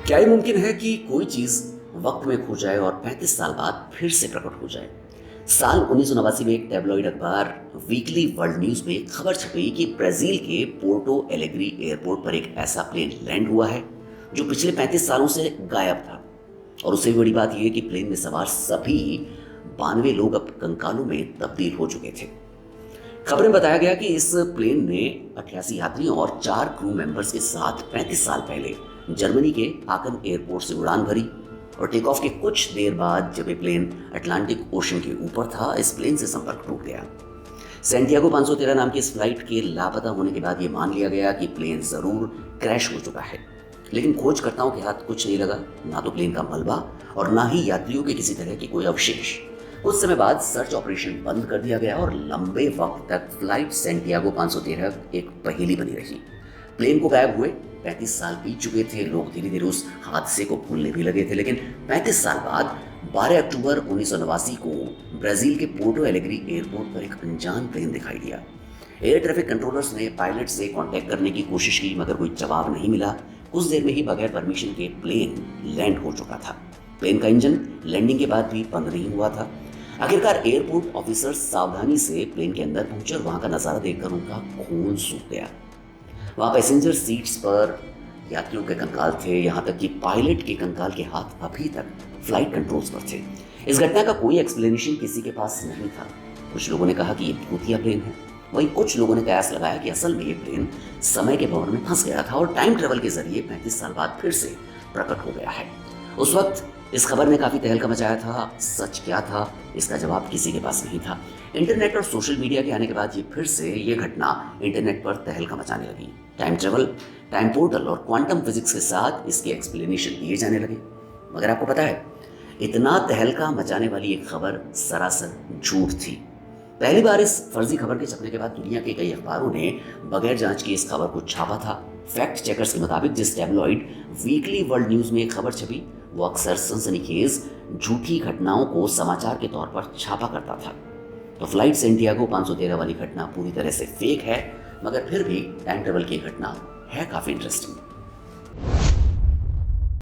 क्या ये मुमकिन है कि कोई चीज वक्त में खो जाए और 35 साल बाद फिर से प्रकट हो जाए? साल 1989 में एक टैबलॉइड अखबार वीकली वर्ल्ड न्यूज में एक खबर छपी कि ब्राजील के पोर्टो एलेग्री एयरपोर्ट पर एक ऐसा प्लेन लैंड हुआ है जो पिछले 35 सालों से गायब था। और उससे भी बड़ी बात यह है कि प्लेन में सवार सभी 92 लोग अब कंकालों में तब्दील हो चुके थे। खबर में बताया गया कि इस प्लेन ने 88 यात्रियों और 4 क्रू मेंबर्स के साथ 35 साल पहले जर्मनी के आकन एयरपोर्ट से उड़ान भरी और टेक ऑफ के कुछ देर बाद जब ये प्लेन अटलांटिक ओशन के ऊपर था, इस प्लेन से संपर्क टूट गया। सैंटियागो 513 नाम की इस फ्लाइट के लापता होने के बाद ये मान लिया गया कि प्लेन जरूर क्रैश हो चुका है, लेकिन खोजकर्ताओं के हाथ कुछ नहीं लगा, ना तो प्लेन का मलबा और ना ही यात्रियों के किसी तरह के कोई अवशेष। कुछ समय बाद सर्च ऑपरेशन बंद कर दिया गया और लंबे वक्त तक फ्लाइट सैंटियागो 513 एक पहेली बनी रही। प्लेन को गायब हुए 35 साल बीत चुके थे, लोग धीरे धीरे उस हादसे को भूलने भी लगे थे, लेकिन 35 साल बाद 12 अक्टूबर 1989 को ब्राजील के पोर्टो एलेग्री एयरपोर्ट पर एक अनजान प्लेन दिखाई दिया। एयर ट्रैफिक कंट्रोलर्स ने पायलट से कांटेक्ट करने की कोशिश की, मगर कोई जवाब नहीं मिला। कुछ देर में ही बगैर परमिशन के प्लेन लैंड हो चुका था। प्लेन का इंजन लैंडिंग के बाद भी बंद नहीं हुआ था। आखिरकार एयरपोर्ट ऑफिसर्स सावधानी से प्लेन के अंदर पहुंचे और वहां का नजारा देखकर उनका खून सूख गया। वहां पैसेंजर सीट्स पर यात्रियों के कंकाल थे, यहां तक कि पायलट के कंकाल के हाथ अभी तक फ्लाइट कंट्रोल्स पर थे। इस घटना का कोई एक्सप्लेनेशन किसी के पास नहीं था। कुछ लोगों ने कहा कि ये भूतिया प्लेन है, वहीं कुछ लोगों ने कयास लगाया कि असल में ये प्लेन समय के भंवर में फंस गया था और टाइम ट्रेवल के जरिए 35 साल बाद फिर से प्रकट हो गया है। उस वक्त इस खबर ने काफी तहलका मचाया था। सच क्या था, इसका जवाब किसी के पास नहीं था। इंटरनेट और सोशल मीडिया के आने के बाद फिर से ये घटना इंटरनेट पर तहलका मचाने लगी। टाइम ट्रेवल, टाइम पोर्टल और क्वांटम फिजिक्स के साथ इसके एक्सप्लेनेशन दिए जाने लगे। मगर आपको पता है, इतना तहलका मचाने वाली एक खबर सरासर झूठ थी। पहली बार इस फर्जी खबर के छपने के बाद दुनिया के कई अखबारों ने बगैर जांच के इस खबर को छापा था। फैक्ट चेकर्स के मुताबिक जिस टैबलॉइड वीकली वर्ल्ड न्यूज में एक खबर छपी, वो अक्सर सनसनीखेज झूठी घटनाओं को समाचार के तौर पर छापा करता था। तो फ्लाइट सैंटियागो 513 वाली घटना पूरी तरह से फेक है, मगर फिर भी टाइम ट्रेवल की घटना है काफी इंटरेस्टिंग।